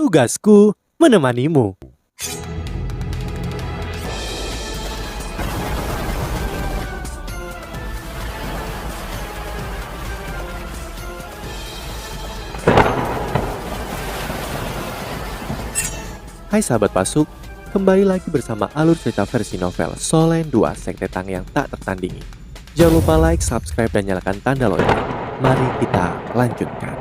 Tugasku menemanimu. Hai sahabat Pasuk, kembali lagi bersama alur cerita versi novel Solen 2 Sekte Tang yang tak tertandingi. Jangan lupa like, subscribe, dan nyalakan tanda lonceng. Mari kita lanjutkan.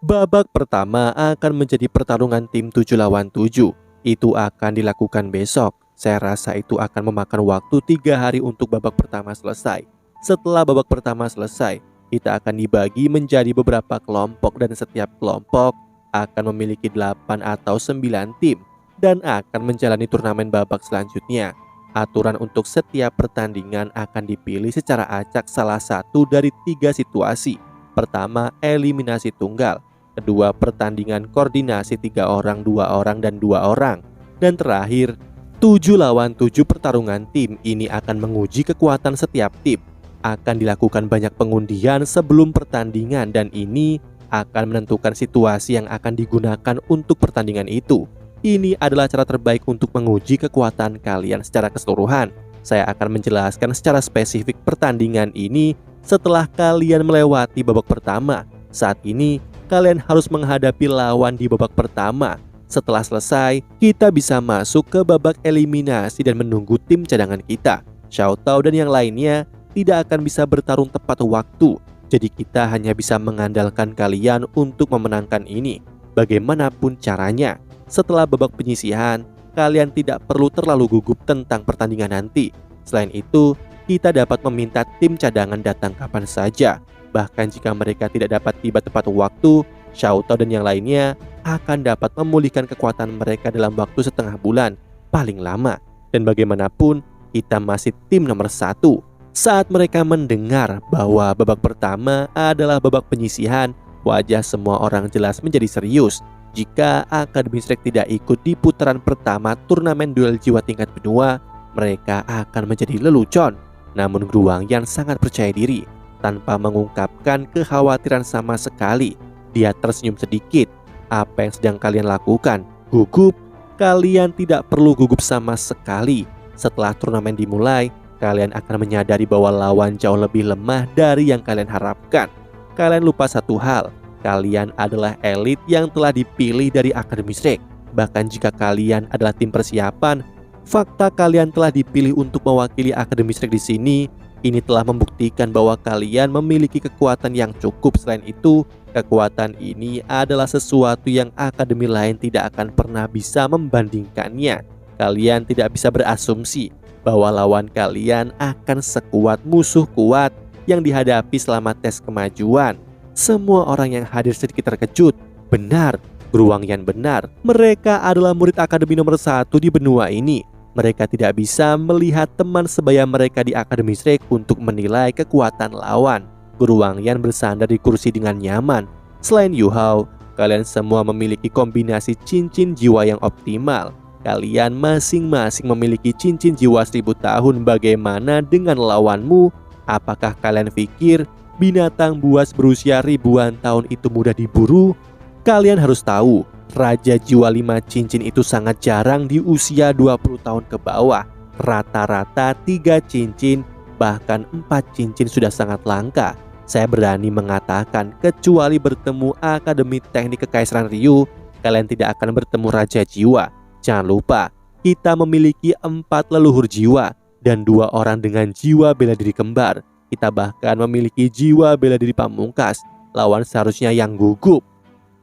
Babak pertama akan menjadi pertarungan tim 7 lawan 7. Itu akan dilakukan besok. Saya rasa itu akan memakan waktu 3 hari untuk babak pertama selesai. Setelah babak pertama selesai, kita akan dibagi menjadi beberapa kelompok dan setiap kelompok akan memiliki 8 atau 9 tim dan akan menjalani turnamen babak selanjutnya. Aturan untuk setiap pertandingan akan dipilih secara acak salah satu dari 3 situasi. Pertama, eliminasi tunggal. Kedua, pertandingan koordinasi 3 orang, 2 orang, dan 2 orang. Dan terakhir, 7 lawan 7 pertarungan tim ini akan menguji kekuatan setiap tim. Akan dilakukan banyak pengundian sebelum pertandingan dan ini akan menentukan situasi yang akan digunakan untuk pertandingan itu. Ini adalah cara terbaik untuk menguji kekuatan kalian secara keseluruhan. Saya akan menjelaskan secara spesifik pertandingan ini setelah kalian melewati babak pertama. Saat ini kalian harus menghadapi lawan di babak pertama. Setelah selesai, kita bisa masuk ke babak eliminasi dan menunggu tim cadangan kita. Xiao Tao dan yang lainnya tidak akan bisa bertarung tepat waktu. Jadi kita hanya bisa mengandalkan kalian untuk memenangkan ini. Bagaimanapun caranya, setelah babak penyisihan, kalian tidak perlu terlalu gugup tentang pertandingan nanti. Selain itu, kita dapat meminta tim cadangan datang kapan saja. Bahkan jika mereka tidak dapat tiba tepat waktu, Xiao Tao dan yang lainnya akan dapat memulihkan kekuatan mereka dalam waktu setengah bulan, paling lama. Dan bagaimanapun, kita masih tim nomor 1. Saat mereka mendengar bahwa babak pertama adalah babak penyisihan, wajah semua orang jelas menjadi serius. Jika Akademi Shrek tidak ikut di putaran pertama turnamen duel jiwa tingkat benua, mereka akan menjadi lelucon. Namun Gruangyan sangat percaya diri. Tanpa mengungkapkan kekhawatiran sama sekali, dia tersenyum sedikit. Apa yang sedang kalian lakukan? Gugup? Kalian tidak perlu gugup sama sekali. Setelah turnamen dimulai, kalian akan menyadari bahwa lawan jauh lebih lemah dari yang kalian harapkan. Kalian lupa satu hal, kalian adalah elit yang telah dipilih dari Akademi Shrek. Bahkan jika kalian adalah tim persiapan, fakta kalian telah dipilih untuk mewakili Akademi Shrek di sini. Ini telah membuktikan bahwa kalian memiliki kekuatan yang cukup. Selain itu, kekuatan ini adalah sesuatu yang akademi lain tidak akan pernah bisa membandingkannya. Kalian tidak bisa berasumsi bahwa lawan kalian akan sekuat musuh kuat yang dihadapi selama tes kemajuan. Semua orang yang hadir sedikit terkejut. Benar, Gruangyan benar. Mereka adalah murid akademi nomor 1 di benua ini. Mereka tidak bisa melihat teman sebaya mereka di Akademi Shrek untuk menilai kekuatan lawan. Gruangyan bersandar di kursi dengan nyaman. Selain Yu Hao, kalian semua memiliki kombinasi cincin jiwa yang optimal. Kalian masing-masing memiliki cincin jiwa 1000 tahun. Bagaimana dengan lawanmu? Apakah kalian pikir binatang buas berusia ribuan tahun itu mudah diburu? Kalian harus tahu, Raja Jiwa 5 cincin itu sangat jarang di usia 20 tahun ke bawah. Rata-rata 3 cincin, bahkan 4 cincin sudah sangat langka. Saya berani mengatakan, kecuali bertemu Akademi Teknik Kekaisaran Ryu, kalian tidak akan bertemu Raja Jiwa. Jangan lupa, kita memiliki 4 leluhur jiwa dan 2 orang dengan jiwa bela diri kembar. Kita bahkan memiliki jiwa bela diri pamungkas. Lawan seharusnya yang gugup.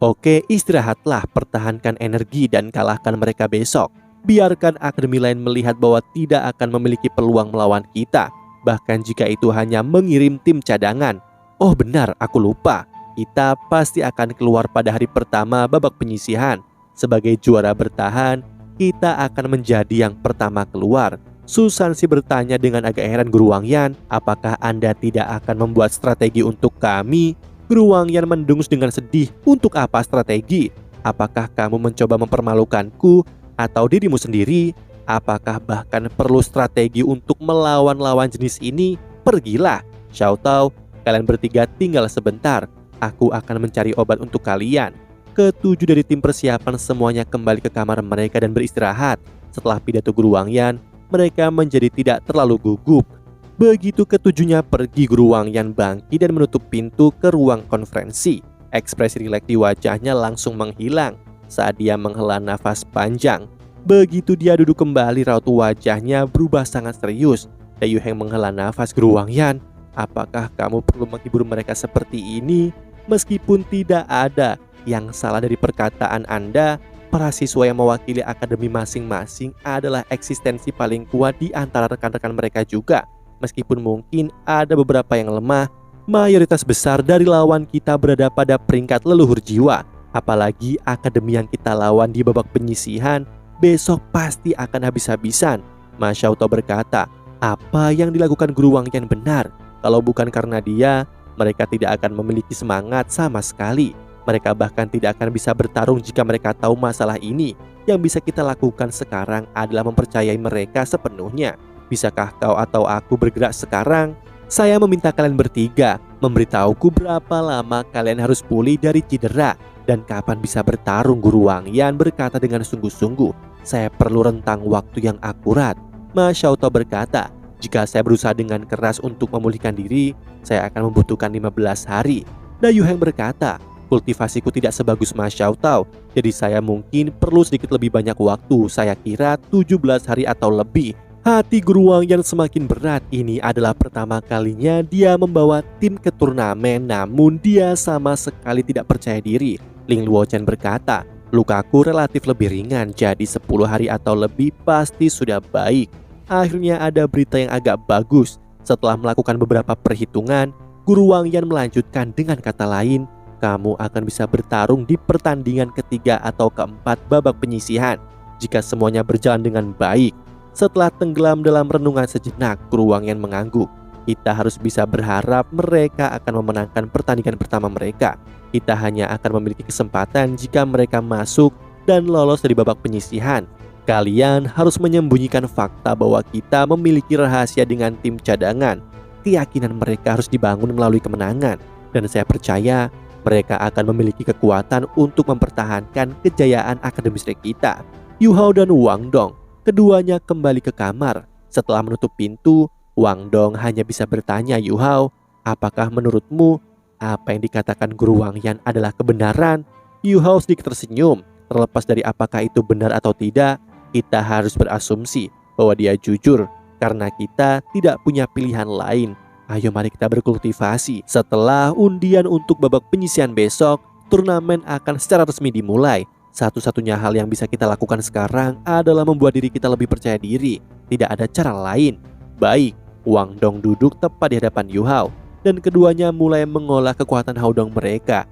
Oke, istirahatlah, pertahankan energi dan kalahkan mereka besok. Biarkan akademi lain melihat bahwa tidak akan memiliki peluang melawan kita. Bahkan jika itu hanya mengirim tim cadangan. Oh benar, aku lupa. Kita pasti akan keluar pada hari pertama babak penyisihan. Sebagai juara bertahan, kita akan menjadi yang pertama keluar. Susansi bertanya dengan agak heran Gruangyan, apakah Anda tidak akan membuat strategi untuk kami? Gruangyan mendengus dengan sedih. Untuk apa strategi? Apakah kamu mencoba mempermalukanku atau dirimu sendiri? Apakah bahkan perlu strategi untuk melawan lawan jenis ini? Pergilah. Xiao Tao, kalian bertiga tinggal sebentar. Aku akan mencari obat untuk kalian. Ketujuh dari tim persiapan semuanya kembali ke kamar mereka dan beristirahat. Setelah pidato Guru Wangyan, mereka menjadi tidak terlalu gugup. Begitu ketujuhnya pergi, Guru Wangyan bangkit dan menutup pintu ke ruang konferensi. Ekspresi rileks di wajahnya langsung menghilang saat dia menghela nafas panjang. Begitu dia duduk kembali, raut wajahnya berubah sangat serius. Yu Heng menghela nafas. Guru Wangyan, apakah kamu perlu menghibur mereka seperti ini? Meskipun tidak ada yang salah dari perkataan Anda, para siswa yang mewakili akademi masing-masing adalah eksistensi paling kuat di antara rekan-rekan mereka juga. Meskipun mungkin ada beberapa yang lemah, mayoritas besar dari lawan kita berada pada peringkat leluhur jiwa. Apalagi akademi yang kita lawan di babak penyisihan besok pasti akan habis-habisan. Ma Xiaotao berkata, apa yang dilakukan Guru Wangyan benar. Kalau bukan karena dia, mereka tidak akan memiliki semangat sama sekali. Mereka bahkan tidak akan bisa bertarung jika mereka tahu masalah ini. Yang bisa kita lakukan sekarang adalah mempercayai mereka sepenuhnya. Bisakah kau atau aku bergerak sekarang? Saya meminta kalian bertiga memberitahuku berapa lama kalian harus pulih dari cedera dan kapan bisa bertarung. Guru Wangyan berkata dengan sungguh-sungguh. Saya perlu rentang waktu yang akurat. Ma Xiaotao berkata, jika saya berusaha dengan keras untuk memulihkan diri, saya akan membutuhkan 15 hari. Yu Heng berkata, kultivasiku tidak sebagus Ma Xiaotao, jadi saya mungkin perlu sedikit lebih banyak waktu. Saya kira 17 hari atau lebih. Hati Guru Wangyan semakin berat. Ini adalah pertama kalinya dia membawa tim ke turnamen, namun dia sama sekali tidak percaya diri. Ling Luochen berkata, lukaku relatif lebih ringan, jadi 10 hari atau lebih pasti sudah baik. Akhirnya ada berita yang agak bagus. Setelah melakukan beberapa perhitungan, Guru Wangyan melanjutkan dengan kata lain, kamu akan bisa bertarung di pertandingan ketiga atau keempat babak penyisihan jika semuanya berjalan dengan baik. Setelah tenggelam dalam renungan sejenak, Guru Wangyan mengangguk. Kita harus bisa berharap mereka akan memenangkan pertandingan pertama mereka. Kita hanya akan memiliki kesempatan jika mereka masuk dan lolos dari babak penyisihan. Kalian harus menyembunyikan fakta bahwa kita memiliki rahasia dengan tim cadangan. Keyakinan mereka harus dibangun melalui kemenangan. Dan saya percaya mereka akan memiliki kekuatan untuk mempertahankan kejayaan akademis kita. Yu Hao dan Wang Dong, keduanya kembali ke kamar. Setelah menutup pintu, Wang Dong hanya bisa bertanya, Yu Hao, apakah menurutmu apa yang dikatakan Guru Wangyan adalah kebenaran? Yu Hao sedikit tersenyum. Terlepas dari apakah itu benar atau tidak, kita harus berasumsi bahwa dia jujur karena kita tidak punya pilihan lain. Ayo mari kita berkultivasi. Setelah undian untuk babak penyisihan besok, turnamen akan secara resmi dimulai. Satu-satunya hal yang bisa kita lakukan sekarang adalah membuat diri kita lebih percaya diri. Tidak ada cara lain. Baik, Wang Dong duduk tepat di hadapan Yu Hao dan keduanya mulai mengolah kekuatan Haodong mereka.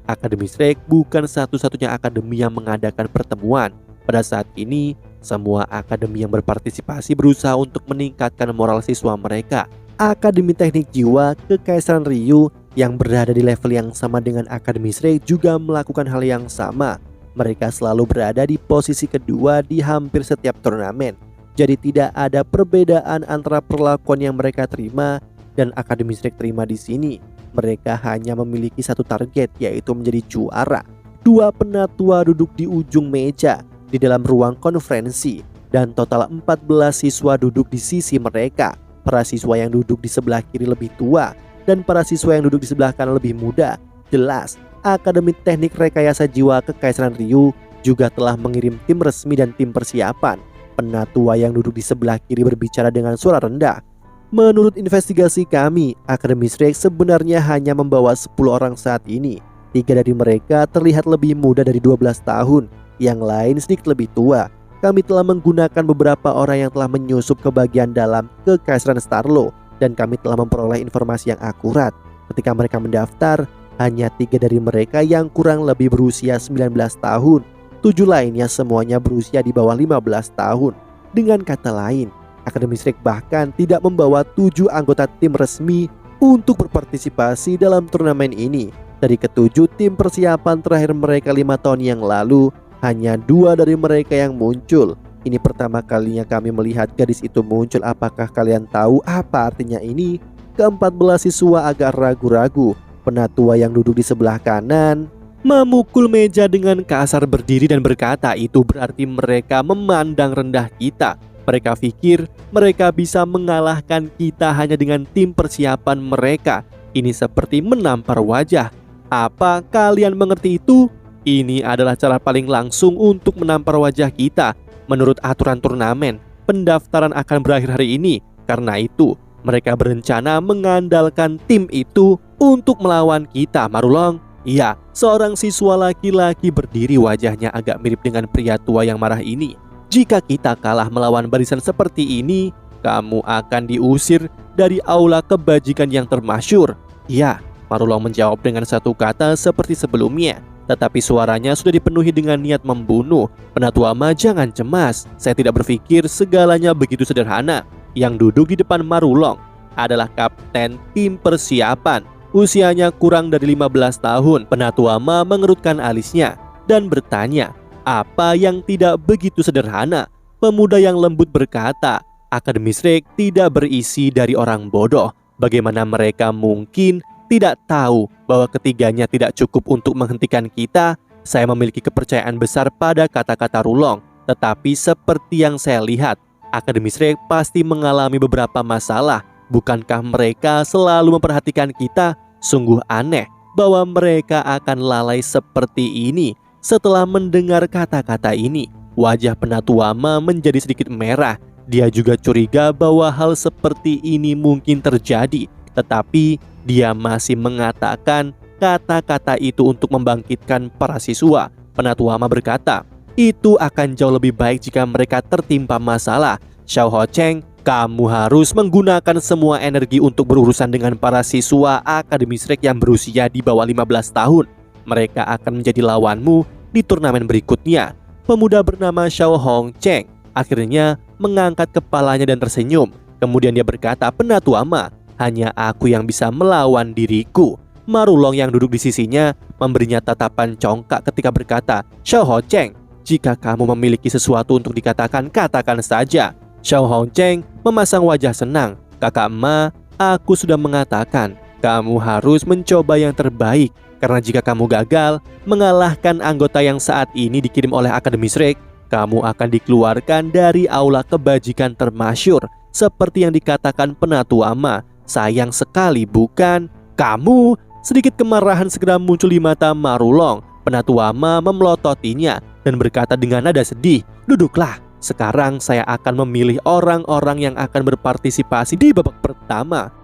Akademi Shrek bukan satu-satunya akademi yang mengadakan pertemuan. Pada saat ini, semua akademi yang berpartisipasi berusaha untuk meningkatkan moral siswa mereka. Akademi Teknik Jiwa Kekaisaran Ryu yang berada di level yang sama dengan Akademi Shrek juga melakukan hal yang sama. Mereka selalu berada di posisi kedua di hampir setiap turnamen. Jadi tidak ada perbedaan antara perlakuan yang mereka terima dan Akademi Shrek terima di sini. Mereka hanya memiliki satu target, yaitu menjadi juara. Dua penatua duduk di ujung meja di dalam ruang konferensi dan total 14 siswa duduk di sisi mereka. Para siswa yang duduk di sebelah kiri lebih tua dan para siswa yang duduk di sebelah kanan lebih muda. Jelas, Akademi Teknik Rekayasa Jiwa Kekaisaran Ryu juga telah mengirim tim resmi dan tim persiapan. Penatua yang duduk di sebelah kiri berbicara dengan suara rendah. Menurut investigasi kami, Akademi Shrek sebenarnya hanya membawa 10 orang saat ini. 3 dari mereka terlihat lebih muda dari 12 tahun, yang lain sedikit lebih tua. Kami telah menggunakan beberapa orang yang telah menyusup ke bagian dalam Kekaisaran Starlo, dan kami telah memperoleh informasi yang akurat. Ketika mereka mendaftar, hanya 3 dari mereka yang kurang lebih berusia 19 tahun. 7 lainnya semuanya berusia di bawah 15 tahun. Dengan kata lain, Akademi Shrek bahkan tidak membawa 7 anggota tim resmi untuk berpartisipasi dalam turnamen ini. Dari ke-7 tim persiapan terakhir mereka 5 tahun yang lalu, hanya 2 dari mereka yang muncul. Ini pertama kalinya kami melihat gadis itu muncul. Apakah kalian tahu apa artinya ini? Ke-14 siswa agak ragu-ragu. penatua yang duduk di sebelah kanan memukul meja dengan kasar berdiri dan berkata itu berarti mereka memandang rendah kita. Mereka pikir mereka bisa mengalahkan kita hanya dengan tim persiapan mereka. Ini seperti menampar wajah. Apa kalian mengerti itu? Ini adalah cara paling langsung untuk menampar wajah kita. Menurut aturan turnamen, pendaftaran akan berakhir hari ini. Karena itu, mereka berencana mengandalkan tim itu untuk melawan kita, Marulong. Iya, seorang siswa laki-laki berdiri, wajahnya agak mirip dengan pria tua yang marah ini. Jika kita kalah melawan barisan seperti ini, kamu akan diusir dari aula kebajikan yang termasyur. Iya, Marulong menjawab dengan satu kata seperti sebelumnya. Tetapi suaranya sudah dipenuhi dengan niat membunuh. Penatua Ma, jangan cemas. Saya tidak berpikir segalanya begitu sederhana. Yang duduk di depan Marulong adalah kapten tim persiapan. Usianya kurang dari 15 tahun. Penatua Ma mengerutkan alisnya dan bertanya, apa yang tidak begitu sederhana? Pemuda yang lembut berkata, Akademi Shrek tidak berisi dari orang bodoh. Bagaimana mereka mungkin tidak tahu bahwa ketiganya tidak cukup untuk menghentikan kita? Saya memiliki kepercayaan besar pada kata-kata Rulong. Tetapi seperti yang saya lihat, Akademi Shrek pasti mengalami beberapa masalah. Bukankah mereka selalu memperhatikan kita? Sungguh aneh bahwa mereka akan lalai seperti ini. Setelah mendengar kata-kata ini, wajah Penatua Ma menjadi sedikit merah. Dia juga curiga bahwa hal seperti ini mungkin terjadi. Tetapi dia masih mengatakan kata-kata itu untuk membangkitkan para siswa. Penatua Ma berkata, itu akan jauh lebih baik jika mereka tertimpa masalah. Xiao Ho Cheng, kamu harus menggunakan semua energi untuk berurusan dengan para siswa Akademi Shrek yang berusia di bawah 15 tahun. Mereka akan menjadi lawanmu di turnamen berikutnya. Pemuda bernama Xiao Hong Cheng akhirnya mengangkat kepalanya dan tersenyum. Kemudian dia berkata, Penatua Ma, hanya aku yang bisa melawan diriku. Marulong yang duduk di sisinya memberinya tatapan congkak ketika berkata, Xiao Ho Cheng, jika kamu memiliki sesuatu untuk dikatakan, katakan saja. Xiao Ho Cheng memasang wajah senang. Kakak Ma, aku sudah mengatakan, kamu harus mencoba yang terbaik. Karena jika kamu gagal mengalahkan anggota yang saat ini dikirim oleh Akademi Shrek, kamu akan dikeluarkan dari aula kebajikan termasyur. Seperti yang dikatakan Penatua Ma. Sayang sekali bukan? Kamu? Sedikit kemarahan segera muncul di mata Marulong. Penatua Ma memelototinya dan berkata dengan nada sedih, duduklah. Sekarang saya akan memilih orang-orang yang akan berpartisipasi di babak pertama.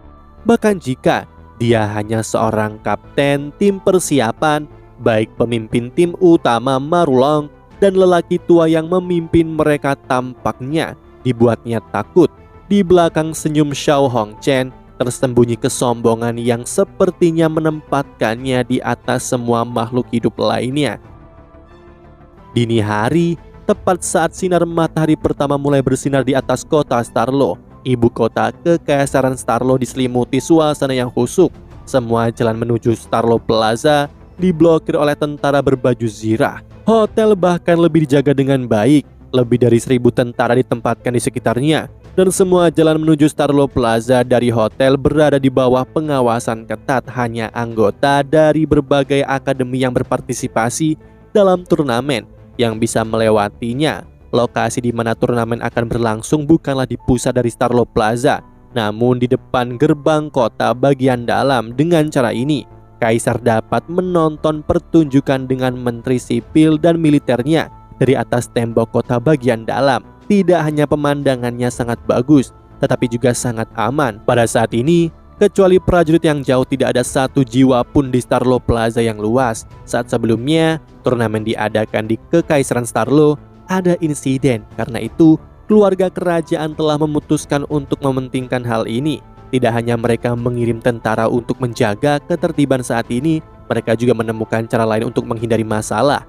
Bahkan jika dia hanya seorang kapten tim persiapan, baik pemimpin tim utama Marulong dan lelaki tua yang memimpin mereka tampaknya dibuatnya takut. Di belakang senyum Xiao Hong Chen tersembunyi kesombongan yang sepertinya menempatkannya di atas semua makhluk hidup lainnya. Dini hari, tepat saat sinar matahari pertama mulai bersinar di atas kota Starlo, ibu kota kekaisaran Starlo diselimuti suasana yang khusyuk. Semua jalan menuju Starlo Plaza diblokir oleh tentara berbaju zirah. Hotel bahkan lebih dijaga dengan baik. Lebih dari 1.000 tentara ditempatkan di sekitarnya. Dan semua jalan menuju Starlo Plaza dari hotel berada di bawah pengawasan ketat. Hanya anggota dari berbagai akademi yang berpartisipasi dalam turnamen yang bisa melewatinya. Lokasi di mana turnamen akan berlangsung bukanlah di pusat dari Starlo Plaza, namun di depan gerbang kota bagian dalam. Dengan cara ini, Kaisar dapat menonton pertunjukan dengan menteri sipil dan militernya dari atas tembok kota bagian dalam. Tidak hanya pemandangannya sangat bagus, tetapi juga sangat aman. Pada saat ini, kecuali prajurit yang jauh, tidak ada satu jiwa pun di Starlo Plaza yang luas. Saat sebelumnya turnamen diadakan di Kekaisaran Starlo, ada insiden. Karena itu, keluarga kerajaan telah memutuskan untuk mementingkan hal ini. Tidak hanya mereka mengirim tentara untuk menjaga ketertiban saat ini, mereka juga menemukan cara lain untuk menghindari masalah.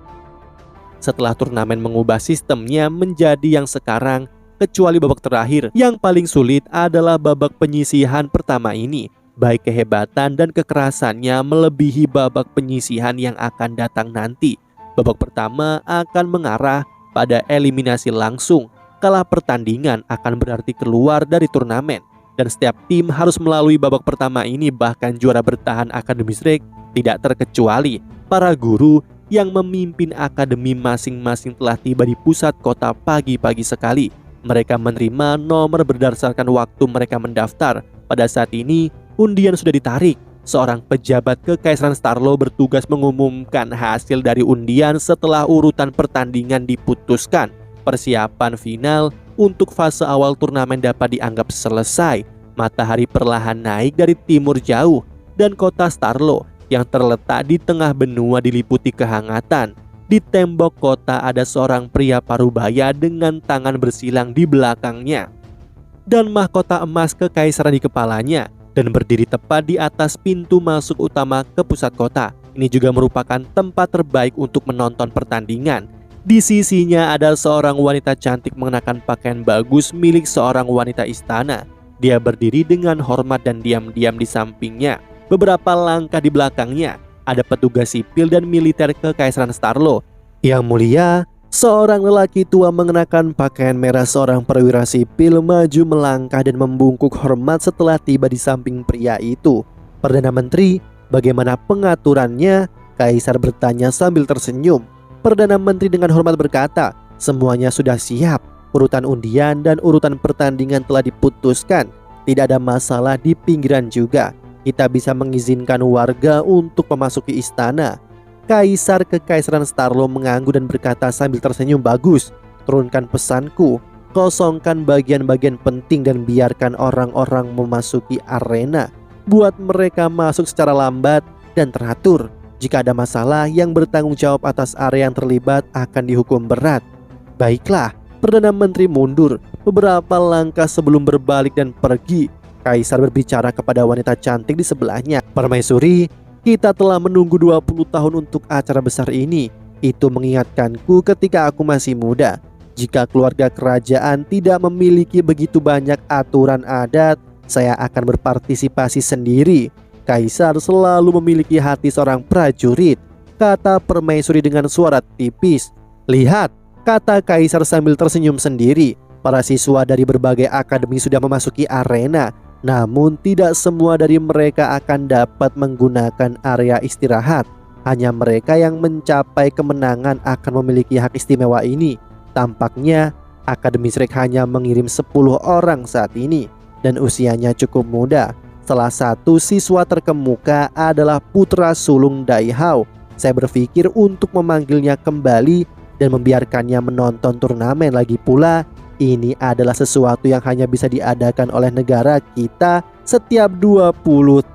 Setelah turnamen mengubah sistemnya menjadi yang sekarang, kecuali babak terakhir, yang paling sulit adalah babak penyisihan pertama ini. Baik kehebatan dan kekerasannya melebihi babak penyisihan yang akan datang nanti. Babak pertama akan mengarah pada eliminasi langsung. Kalah pertandingan akan berarti keluar dari turnamen. dan setiap tim harus melalui babak pertama ini. Bahkan juara bertahan Akademi Shrek tidak terkecuali. Para guru yang memimpin akademi masing-masing telah tiba di pusat kota pagi-pagi sekali. Mereka menerima nomor berdasarkan waktu mereka mendaftar. Pada saat ini undian sudah ditarik. Seorang pejabat Kekaisaran Starlo bertugas mengumumkan hasil dari undian setelah urutan pertandingan diputuskan. Persiapan final untuk fase awal turnamen dapat dianggap selesai. Matahari perlahan naik dari timur jauh dan kota Starlo yang terletak di tengah benua diliputi kehangatan. Di tembok kota ada seorang pria parubaya dengan tangan bersilang di belakangnya dan mahkota emas kekaisaran di kepalanya, dan berdiri tepat di atas pintu masuk utama ke pusat kota. Ini juga merupakan tempat terbaik untuk menonton pertandingan. Di sisinya ada seorang wanita cantik mengenakan pakaian bagus milik seorang wanita istana. Dia berdiri dengan hormat dan diam-diam di sampingnya. Beberapa langkah di belakangnya ada petugas sipil dan militer Kekaisaran Starlo. Yang mulia, seorang lelaki tua mengenakan pakaian merah, seorang perwira sipil maju melangkah dan membungkuk hormat setelah tiba di samping pria itu. Perdana Menteri, bagaimana pengaturannya? Kaisar bertanya sambil tersenyum. Perdana Menteri dengan hormat berkata, semuanya sudah siap. Urutan undian dan urutan pertandingan telah diputuskan. Tidak ada masalah di pinggiran juga. Kita bisa mengizinkan warga untuk memasuki istana. Kaisar Kekaisaran Starlo mengangguk dan berkata sambil tersenyum, bagus, turunkan pesanku. Kosongkan bagian-bagian penting dan biarkan orang-orang memasuki arena. Buat mereka masuk secara lambat dan teratur. Jika ada masalah, yang bertanggung jawab atas area yang terlibat akan dihukum berat. Baiklah, Perdana Menteri mundur beberapa langkah sebelum berbalik dan pergi. Kaisar berbicara kepada wanita cantik di sebelahnya. Permaisuri, kita telah menunggu 20 tahun untuk acara besar ini. Itu mengingatkanku ketika aku masih muda. Jika keluarga kerajaan tidak memiliki begitu banyak aturan adat, saya akan berpartisipasi sendiri. Kaisar selalu memiliki hati seorang prajurit, kata permaisuri dengan suara tipis. Lihat, kata Kaisar sambil tersenyum sendiri. Para siswa dari berbagai akademi sudah memasuki arena. Namun tidak semua dari mereka akan dapat menggunakan area istirahat. Hanya mereka yang mencapai kemenangan akan memiliki hak istimewa ini. Tampaknya Akademi Shrek hanya mengirim 10 orang saat ini, dan usianya cukup muda. Salah satu siswa terkemuka adalah putra sulung Dai Hao. Saya berpikir untuk memanggilnya kembali dan membiarkannya menonton turnamen lagi pula. Ini adalah sesuatu yang hanya bisa diadakan oleh negara kita setiap 20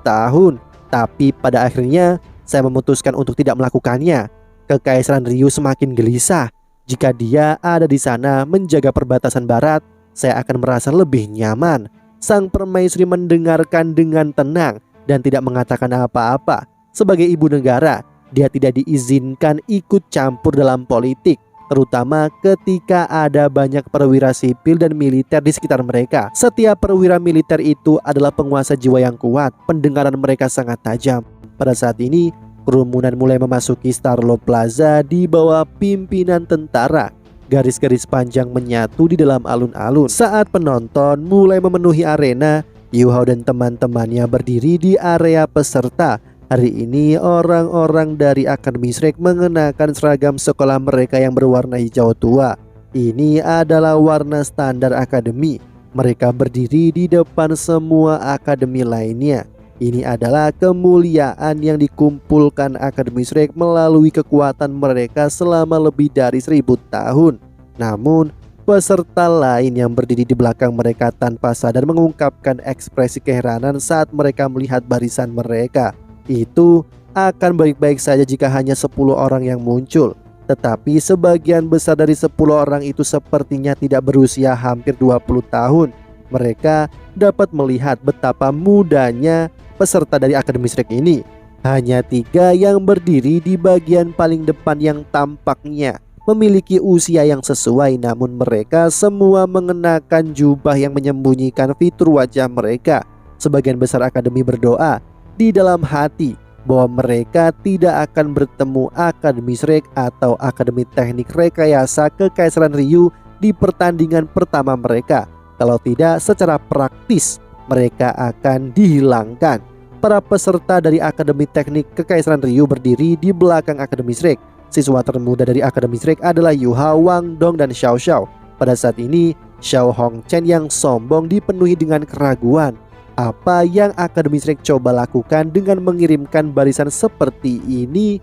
tahun. Tapi pada akhirnya saya memutuskan untuk tidak melakukannya. Kekaisaran Ryu semakin gelisah. Jika dia ada di sana menjaga perbatasan barat, saya akan merasa lebih nyaman. Sang permaisuri mendengarkan dengan tenang dan tidak mengatakan apa-apa. Sebagai ibu negara, dia tidak diizinkan ikut campur dalam politik, terutama ketika ada banyak perwira sipil dan militer di sekitar mereka. Setiap perwira militer itu adalah penguasa jiwa yang kuat. Pendengaran mereka sangat tajam. Pada saat ini, kerumunan mulai memasuki Starlo Plaza di bawah pimpinan tentara. Garis-garis panjang menyatu di dalam alun-alun. Saat penonton mulai memenuhi arena, Yu Hao dan teman-temannya berdiri di area peserta. Hari ini orang-orang dari Akademi Shrek mengenakan seragam sekolah mereka yang berwarna hijau tua. Ini adalah warna standar akademi. Mereka berdiri di depan semua akademi lainnya. Ini adalah kemuliaan yang dikumpulkan Akademi Shrek melalui kekuatan mereka selama lebih dari 1000 tahun. Namun, peserta lain yang berdiri di belakang mereka tanpa sadar mengungkapkan ekspresi keheranan saat mereka melihat barisan mereka. Itu akan baik-baik saja jika hanya 10 orang yang muncul. Tetapi sebagian besar dari 10 orang itu sepertinya tidak berusia hampir 20 tahun. Mereka dapat melihat betapa mudanya peserta dari Akademi Shrek ini. Hanya 3 yang berdiri di bagian paling depan yang tampaknya memiliki usia yang sesuai, namun mereka semua mengenakan jubah yang menyembunyikan fitur wajah mereka. Sebagian besar akademi berdoa di dalam hati bahwa mereka tidak akan bertemu Akademi Shrek atau Akademi Teknik Rekayasa Kekaisaran Ryu di pertandingan pertama mereka. Kalau tidak, secara praktis mereka akan dihilangkan. Para peserta dari Akademi Teknik Kekaisaran Ryu berdiri di belakang Akademi Shrek. Siswa termuda dari Akademi Shrek adalah Yuha, Wang Dong, dan Xiao Xiao. Pada saat ini, Xiao Hongchen yang sombong dipenuhi dengan keraguan. Apa yang Akademi Shrek coba lakukan dengan mengirimkan barisan seperti ini?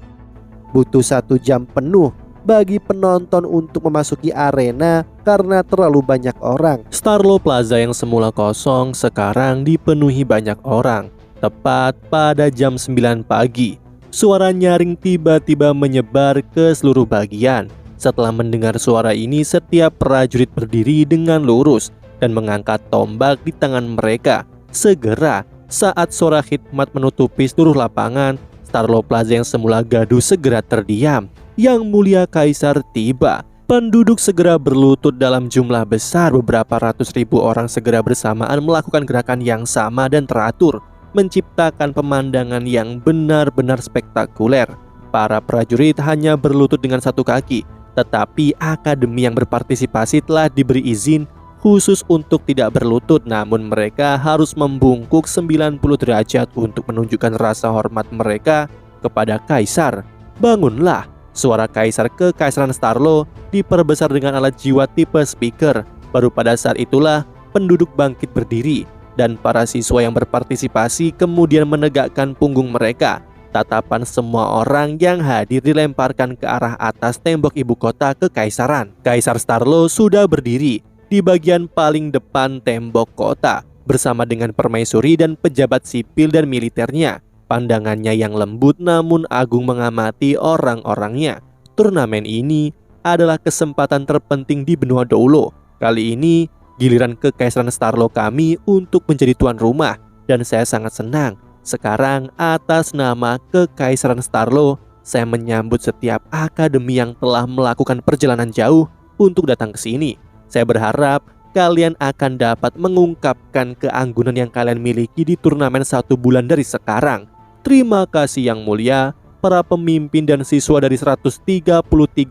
Butuh 1 jam penuh bagi penonton untuk memasuki arena karena terlalu banyak orang. Starlo Plaza yang semula kosong sekarang dipenuhi banyak orang. Tepat pada jam 9 pagi, suara nyaring tiba-tiba menyebar ke seluruh bagian. Setelah mendengar suara ini, setiap prajurit berdiri dengan lurus dan mengangkat tombak di tangan mereka. Segera, saat suara khidmat menutupi seluruh lapangan, Starlo Plaza yang semula gaduh segera terdiam. Yang Mulia Kaisar tiba. Penduduk segera berlutut dalam jumlah besar. Beberapa ratus ribu orang segera bersamaan melakukan gerakan yang sama dan teratur, menciptakan pemandangan yang benar-benar spektakuler. Para prajurit hanya berlutut dengan 1 kaki, tetapi akademi yang berpartisipasi telah diberi izin khusus untuk tidak berlutut, namun mereka harus membungkuk 90 derajat untuk menunjukkan rasa hormat mereka kepada Kaisar. Bangunlah! Suara Kaisar Kekaisaran Starlo diperbesar dengan alat jiwa tipe speaker. Baru pada saat itulah penduduk bangkit berdiri, dan para siswa yang berpartisipasi kemudian menegakkan punggung mereka. Tatapan semua orang yang hadir dilemparkan ke arah atas tembok ibu kota kekaisaran. Kaisar Starlo sudah berdiri di bagian paling depan tembok kota bersama dengan permaisuri dan pejabat sipil dan militernya. Pandangannya yang lembut namun agung mengamati orang-orangnya. Turnamen ini adalah kesempatan terpenting di benua Doulo. Kali ini giliran Kekaisaran Starlo kami untuk menjadi tuan rumah, dan saya sangat senang. Sekarang atas nama Kekaisaran Starlo, saya menyambut setiap akademi yang telah melakukan perjalanan jauh untuk datang ke sini. Saya berharap kalian akan dapat mengungkapkan keanggunan yang kalian miliki di turnamen 1 bulan dari sekarang. Terima kasih Yang Mulia. Para pemimpin dan siswa dari 133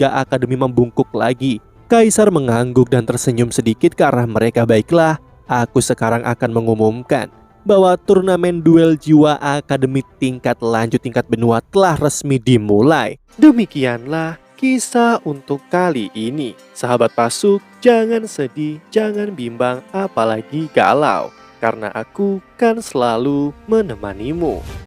akademi membungkuk lagi. Kaisar mengangguk dan tersenyum sedikit ke arah mereka. Baiklah, aku sekarang akan mengumumkan bahwa turnamen duel jiwa akademi tingkat lanjut tingkat benua telah resmi dimulai. Demikianlah kisah untuk kali ini. Sahabat Pasuk, jangan sedih, jangan bimbang, apalagi galau, karena aku kan selalu menemanimu.